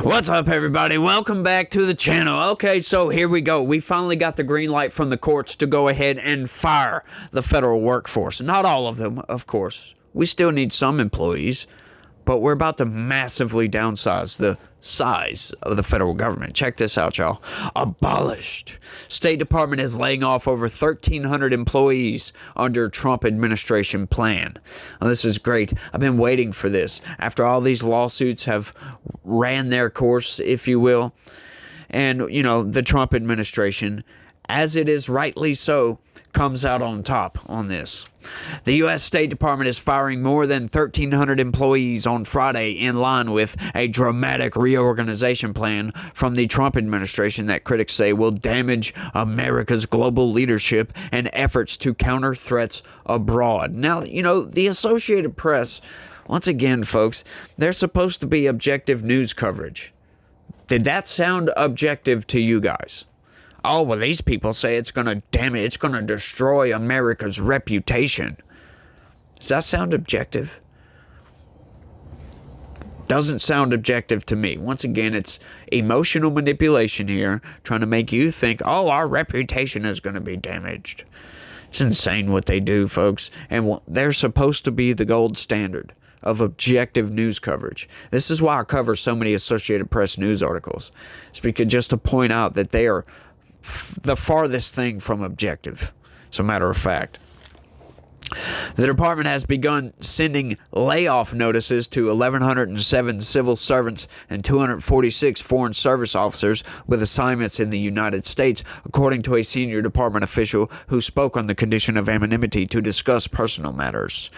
What's up, everybody? Welcome back to the channel. Okay, so here we go. We finally got the green light from the courts to go ahead and fire the federal workforce. Not all of them, of course. We still need some employees, but we're about to massively downsize the size of the federal government. Check this out, y'all. Abolished. State Department is laying off over 1,300 employees under Trump administration plan. Now, this is great. I've been waiting for this. After all these lawsuits have ran their course, if you will, and, you know, the Trump administration, as it is rightly so, comes out on top on this. The U.S. State Department is firing more than 1,300 employees on Friday in line with a dramatic reorganization plan from the Trump administration that critics say will damage America's global leadership and efforts to counter threats abroad. Now, you know, the Associated Press, once again, folks, they're supposed to be objective news coverage. Did that sound objective to you guys? Oh, well, these people say it's going to damage, it's going to destroy America's reputation. Does that sound objective? Doesn't sound objective to me. Once again, it's emotional manipulation here, trying to make you think, oh, our reputation is going to be damaged. It's insane what they do, folks. And they're supposed to be the gold standard of objective news coverage. This is why I cover so many Associated Press news articles. It's because just to point out that they are the farthest thing from objective, as a matter of fact. The department has begun sending layoff notices to 1,107 civil servants and 246 foreign service officers with assignments in the United States, according to a senior department official who spoke on the condition of anonymity to discuss personal matters.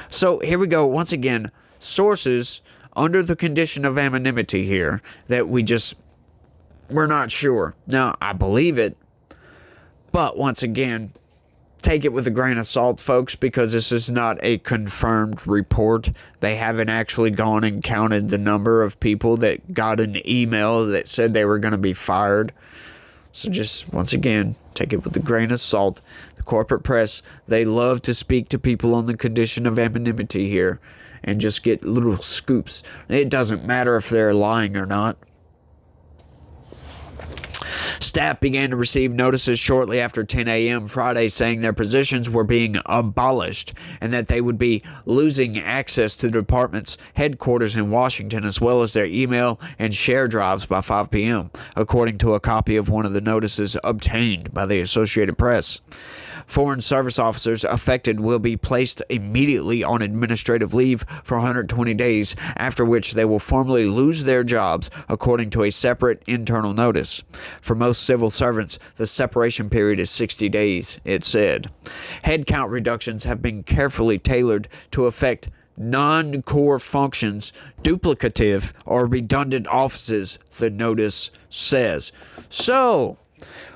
So here we go. Once again, sources under the condition of anonymity here that we're not sure. Now, I believe it, but once again, take it with a grain of salt, folks, because this is not a confirmed report. They haven't actually gone and counted the number of people that got an email that said they were going to be fired. So just, once again, take it with a grain of salt. The corporate press, they love to speak to people on the condition of anonymity here and just get little scoops. It doesn't matter if they're lying or not. Staff began to receive notices shortly after 10 a.m. Friday saying their positions were being abolished and that they would be losing access to the department's headquarters in Washington as well as their email and share drives by 5 p.m., according to a copy of one of the notices obtained by the Associated Press. Foreign service officers affected will be placed immediately on administrative leave for 120 days, after which they will formally lose their jobs, according to a separate internal notice. For most civil servants, the separation period is 60 days, it said. Headcount reductions have been carefully tailored to affect non-core functions, duplicative or redundant offices, the notice says. So,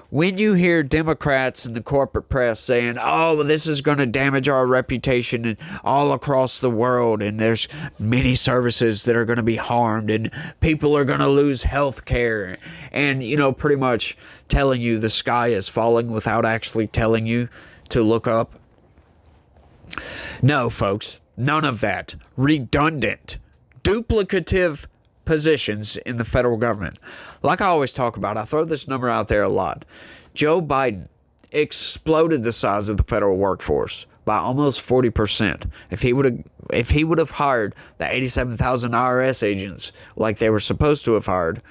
when you hear Democrats and the corporate press saying, oh, well, this is going to damage our reputation all across the world, and there's many services that are going to be harmed, and people are going to lose health care, and, you know, pretty much telling you the sky is falling without actually telling you to look up. No, folks, none of that. Redundant, duplicative positions in the federal government. Like I always talk about, I throw this number out there a lot. Joe Biden exploded the size of the federal workforce by almost 40%. If he would have hired the 87,000 IRS agents like they were supposed to have hired,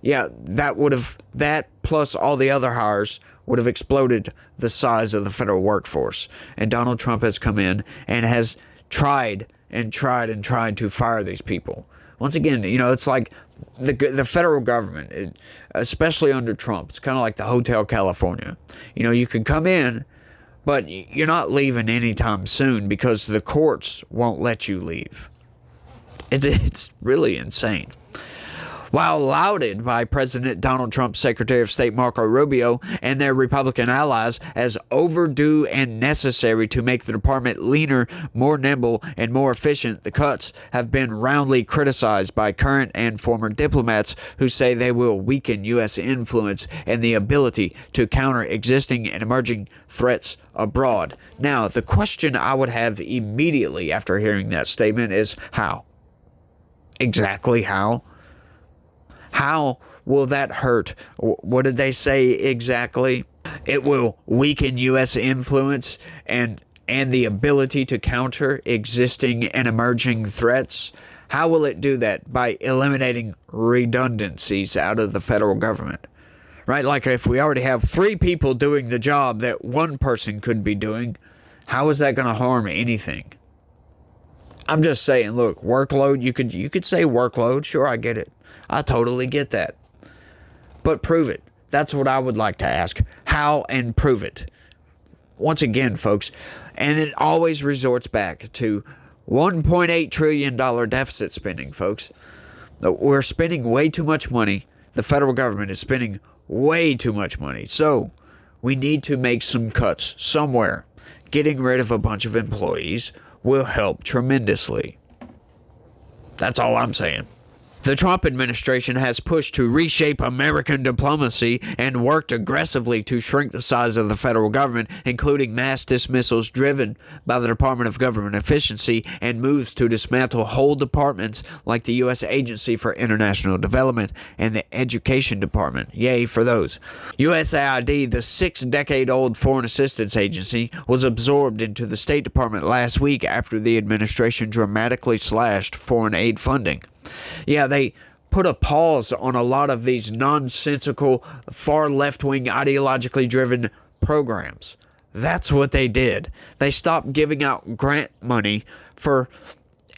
yeah, that plus all the other hires would have exploded the size of the federal workforce. And Donald Trump has come in and has tried to fire these people. Once again, you know, it's like the federal government, especially under Trump, it's kind of like the Hotel California. You know, you can come in, but you're not leaving anytime soon because the courts won't let you leave. It's really insane. While lauded by President Donald Trump's Secretary of State Marco Rubio and their Republican allies as overdue and necessary to make the department leaner, more nimble, and more efficient, the cuts have been roundly criticized by current and former diplomats who say they will weaken U.S. influence and the ability to counter existing and emerging threats abroad. Now, the question I would have immediately after hearing that statement is how? Exactly how? How will that hurt? What did they say exactly? It will weaken U.S. influence and the ability to counter existing and emerging threats. How will it do that? By eliminating redundancies out of the federal government. Right? Like if we already have 3 people doing the job that one person could be doing, how is that going to harm anything? I'm just saying, look, workload, you could say workload. Sure, I get it. I totally get that. But prove it. That's what I would like to ask. How and prove it. Once again, folks, and it always resorts back to $1.8 trillion deficit spending, folks. We're spending way too much money. The federal government is spending way too much money. So we need to make some cuts somewhere. Getting rid of a bunch of employees will help tremendously. That's all I'm saying. The Trump administration has pushed to reshape American diplomacy and worked aggressively to shrink the size of the federal government, including mass dismissals driven by the Department of Government Efficiency and moves to dismantle whole departments like the U.S. Agency for International Development and the Education Department. Yay for those. USAID, the 6-decade-old foreign assistance agency, was absorbed into the State Department last week after the administration dramatically slashed foreign aid funding. Yeah, they put a pause on a lot of these nonsensical, far left-wing, ideologically driven programs. That's what they did. They stopped giving out grant money for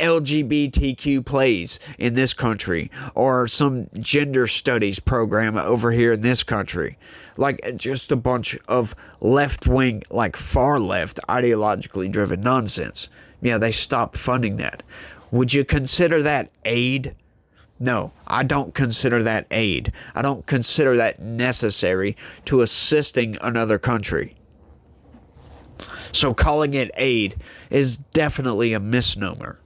LGBTQ plays in this country or some gender studies program over here in this country. Like just a bunch of left-wing, like far left, ideologically driven nonsense. Yeah, they stopped funding that. Would you consider that aid? No, I don't consider that aid. I don't consider that necessary to assisting another country. So calling it aid is definitely a misnomer.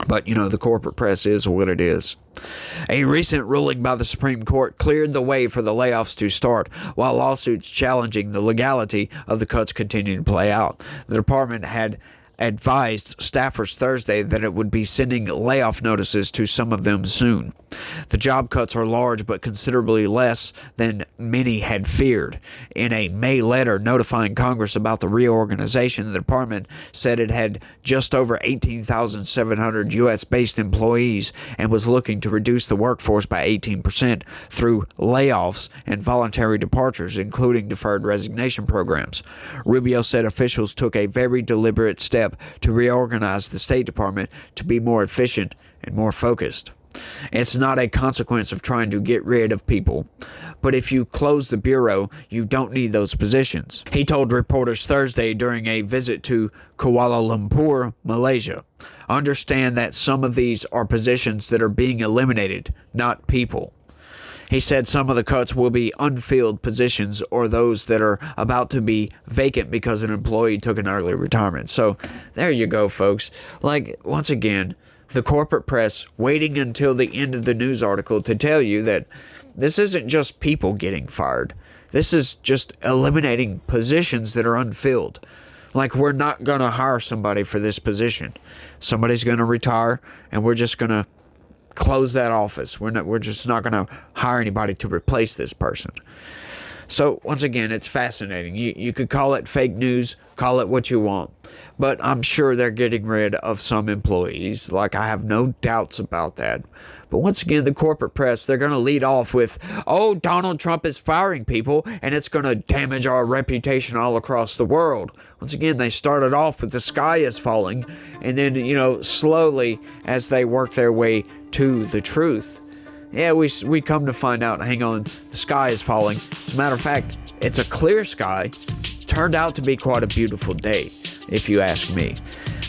But, the corporate press is what it is. A recent ruling by the Supreme Court cleared the way for the layoffs to start, while lawsuits challenging the legality of the cuts continue to play out. The department had advised staffers Thursday that it would be sending layoff notices to some of them soon. The job cuts are large but considerably less than many had feared. In a May letter notifying Congress about the reorganization, the department said it had just over 18,700 U.S.-based employees and was looking to reduce the workforce by 18% through layoffs and voluntary departures, including deferred resignation programs. Rubio said officials took a very deliberate step to reorganize the State Department to be more efficient and more focused. It's not a consequence of trying to get rid of people, but if you close the bureau, you don't need those positions, he told reporters Thursday during a visit to Kuala Lumpur, Malaysia. Understand that some of these are positions that are being eliminated, not people. He said some of the cuts will be unfilled positions or those that are about to be vacant because an employee took an early retirement. So there you go, folks. Like, once again, the corporate press waiting until the end of the news article to tell you that this isn't just people getting fired. This is just eliminating positions that are unfilled. Like, we're not going to hire somebody for this position. Somebody's going to retire, and we're just going to close that office. We're just not going to hire anybody to replace this person. So once again, it's fascinating. You could call it fake news, call it what you want, but I'm sure they're getting rid of some employees. Like, I have no doubts about that. But once again, the corporate press, they're going to lead off with, oh, Donald Trump is firing people and it's going to damage our reputation all across the world. Once again, they started off with the sky is falling, and then, slowly as they work their way to the truth, yeah, we come to find out, hang on, the sky is falling. As a matter of fact, it's a clear sky. Turned out to be quite a beautiful day, if you ask me.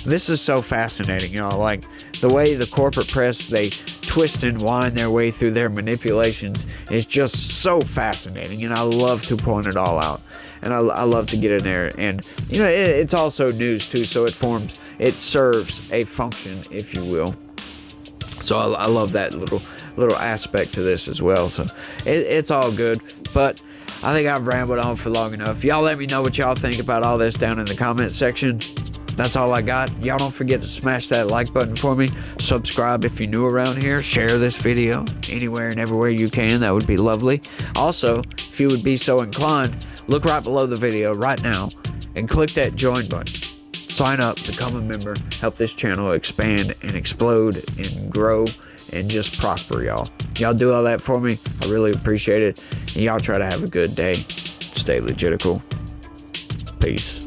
This is so fascinating, like the way the corporate press, they twist and wind their way through their manipulations is just so fascinating, and I love to point it all out. And I love to get in there, and it's also news too, so it serves a function, if you will. So I love that little aspect to this as well. So it's all good, but I think I've rambled on for long enough. Y'all let me know what y'all think about all this down in the comment section. That's all I got. Y'all don't forget to smash that like button for me. Subscribe if you're new around here. Share this video anywhere and everywhere you can. That would be lovely. Also, if you would be so inclined, look right below the video right now and click that join button. Sign up, become a member, help this channel expand and explode and grow and just prosper, y'all. Y'all do all that for me. I really appreciate it. And y'all try to have a good day. Stay legitical. Peace.